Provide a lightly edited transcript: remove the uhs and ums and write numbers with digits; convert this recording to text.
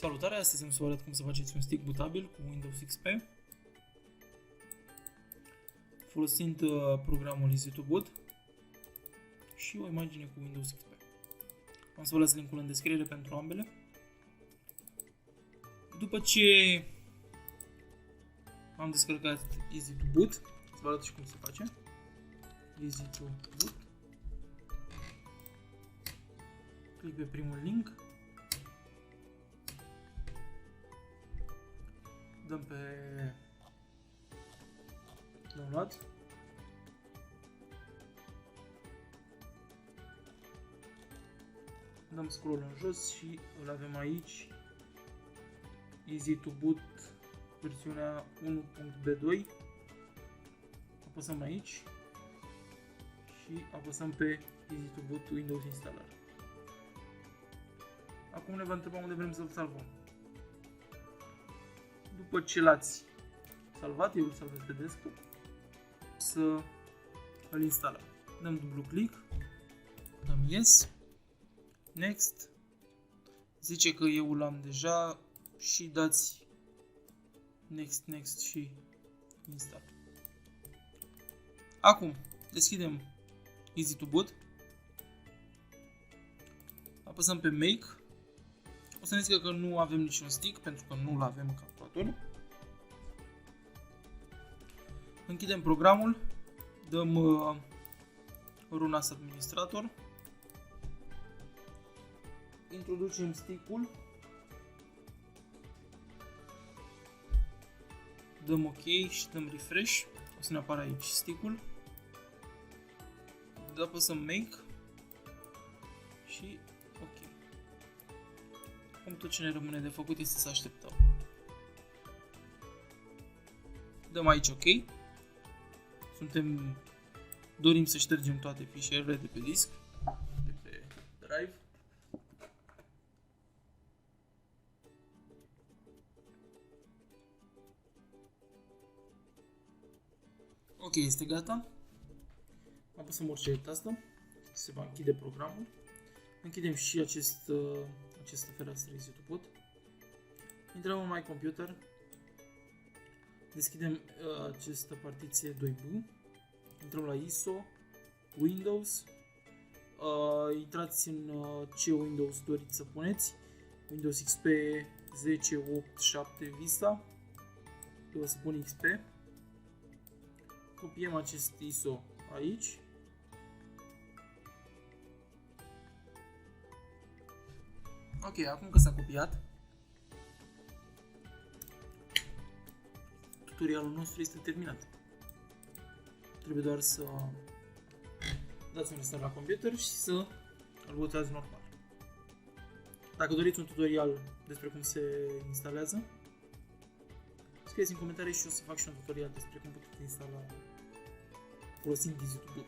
Salutare, astăzi îmi să vă arăt cum să faceți un stick bootabil cu Windows XP folosind programul EasyToBoot și o imagine cu Windows XP. Am să vă las linkul în descriere pentru ambele. După ce am descărcat EasyToBoot, să vă arăt și cum se face. EasyToBoot. Click pe primul link. Dăm pe download. Dăm scroll în jos și îl avem aici. EasyToBoot versiunea 1.b2. Apăsăm aici și apăsăm pe EasyToBoot Windows Installer. Acum ne va întreba unde vrem să-l salvăm. După ce l-ați salvat, eu îl salvez pe desktop, să îl instalăm. Dăm dublu click, dăm yes, next, zice că eu l-am deja și dați next și install. Acum deschidem EasyToBoot, apăsăm pe make. O să ne zică că nu avem niciun stick pentru că nu-l avem în calculator. Închidem programul, dăm run as administrator, introducem stick-ul, dăm ok și dăm refresh. O să ne apară aici stick-ul. Apăsăm make și ok. Acum tot ce ne rămâne de făcut este să așteptăm. Dăm aici ok. Dorim să ștergem toate fișierele de pe disc, de pe drive. Ok, este gata. Apăsăm orice tastă, se va închide programul. Închidem și această fereastră EasyToBoot. Intrăm în My Computer. Deschidem această partiție 2B. Intrăm la ISO, Windows. Intrați în ce Windows doriți să puneți. Windows XP 10, 8, 7, Vista. Eu o să pun XP. Copiem acest ISO aici. Ok, acum că s-a copiat, tutorialul nostru este terminat. Trebuie doar să dați un restart la computer și să îl bootați normal. Dacă doriți un tutorial despre cum se instalează, scrieți în comentarii și o să fac și un tutorial despre cum puteți instala folosind EasyToBoot.